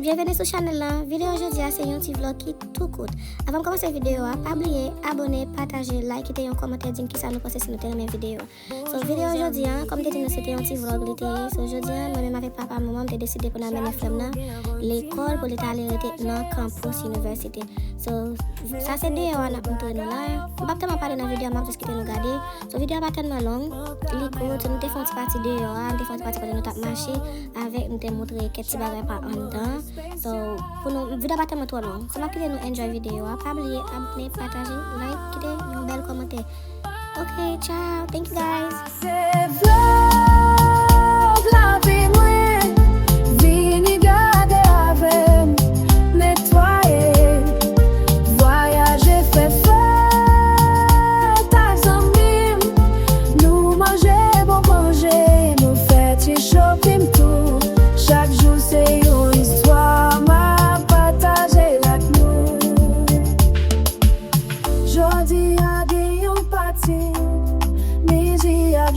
bienvenue sur la chaîne. La vidéo aujourd'hui, c'est un petit vlog qui tout court. Avant de commencer la vidéo, pas oublier abonner, partager, liker et un commentaire dire qui ça nous pense si nous avons une vidéo. So, vidéo aujourd'hui, comme je dit, c'était un petit vlog. So, aujourd'hui, moi-même avec papa et maman, j'ai décidé pour amener femme l'école pour aller dans le campus université. So, ça c'est des on a montré nous là. On va pas parler dans la vidéo, on va juste quitter nous regarder. So, vidéo pas tellement longue. L'écoute, nous avons fait une partie de nous avons fait partie de notre marché avec nous avons montré quelques petits bagages par en dedans. So, pour nous, vidéo pas tellement trop long. So, nous nous enjoy vidéo. Pas oublier abonner, partager, like, quitter un bel commentaire. Ok, ciao. Thank you guys.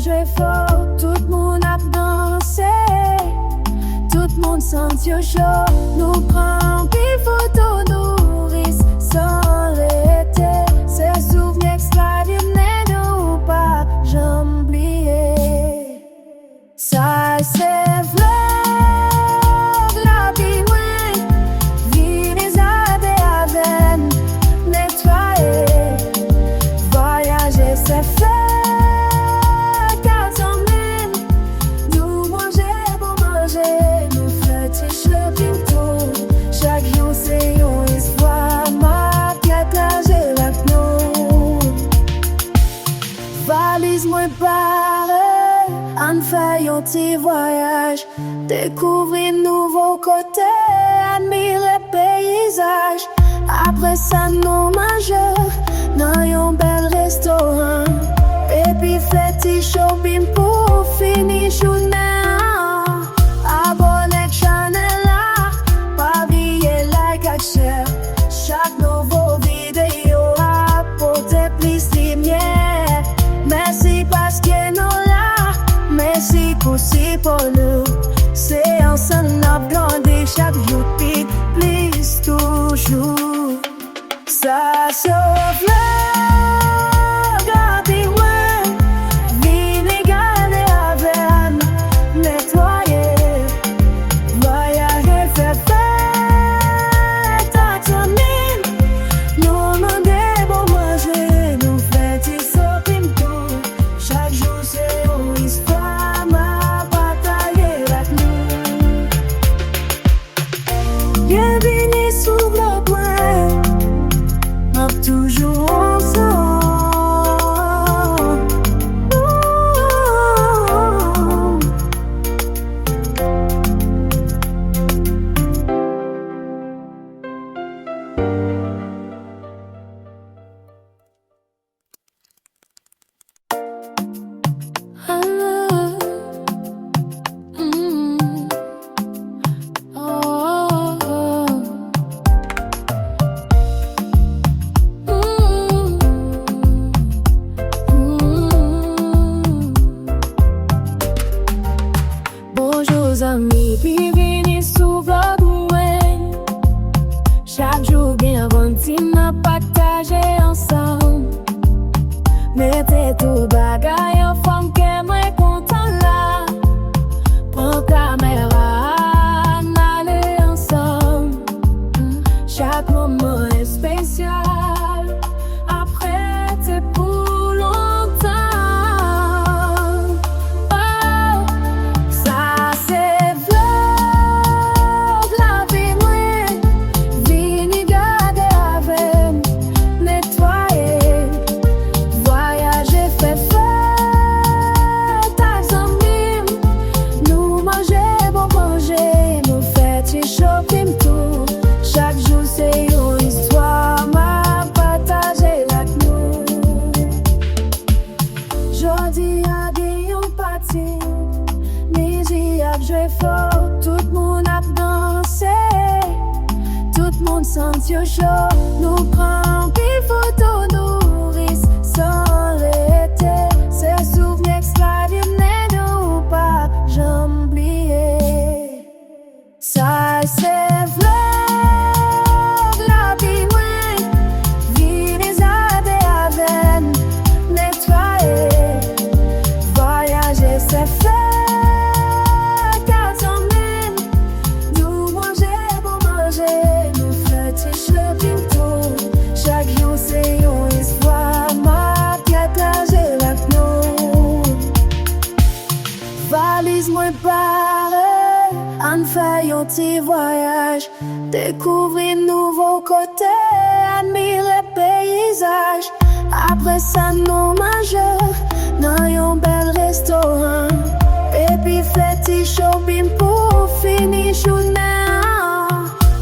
Jouer fort, tout le monde a dansé, tout le monde sent au chaud. Nous prenons des photos, nourrissent sans arrêter. Ces souvenirs extraordinaires, nous pas jamais oublier. Ça c'est vrai. Moi parler, on fait un petit voyage, découvrir nouveaux côtés, admirer le paysage. Après ça nous mangeons dans un bel restaurant, et puis fait petit shopping pour finir journée. Abonnez channel là, pas oublier like et share. Chaque nouveau vidéo apporte plus de lumière. Merci parce que nous là, merci aussi pour nous. C'est ensemble nous grandi chaque jour, puis plus toujours. Ça sauve bienvenue sur le point, toujours ensemble. Amis, bienvenue sur Broadway. Chaque jour, bien avant de partager ensemble. Mettez tout bagaille en forme que moi content là. Prends caméra, allez ensemble. Chaque moment est spécial. Après, c'est pour longtemps. Jouer fort, tout le monde a dansé, tout le monde sent au chaud. Nous prenons des photos, nourrissent sans arrêter. Ces souvenirs extraordinaires, nous pas jamais oublier. Ça c'est vrai. un petit voyage, découvrir nouveaux côtés, admirer paysage. Après ça, nous mangeons dans un bel restaurant. Et puis, fait shopping pour finir journée.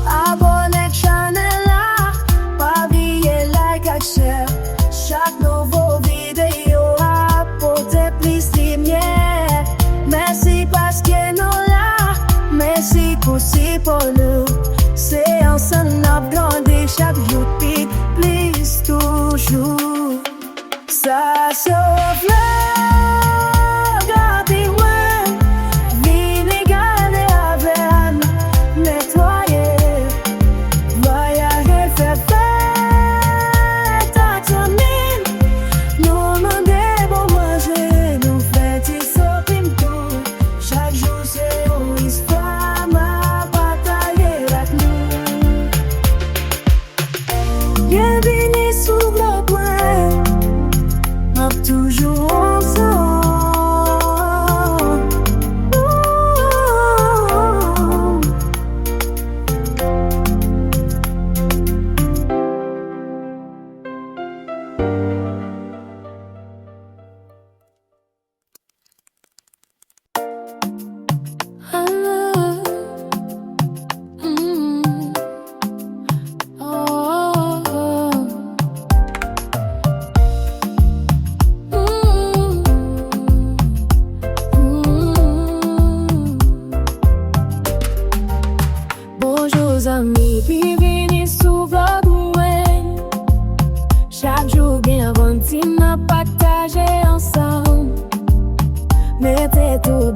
Abonnez channel là, pas oublier like et share. Chaque nouveau vidéo apporte plus de lumière. Merci parce que nous là, merci aussi pour nous. C'est ensemble nous grandir chaque jour, puis plus toujours. Ça sauve le garder loin, vivre garder avec nettoyer, voyager faire fête à ton mine, nous demander pour manger, nous fêter shopping tout. Chaque jour c'est une histoire à partager avec nous. Bienvenue sur le point. Toujours ensemble. Bonjour amis, bienvenue sur Vlogouin. Chaque jour, bien, on continue à partager ensemble. Mettez tout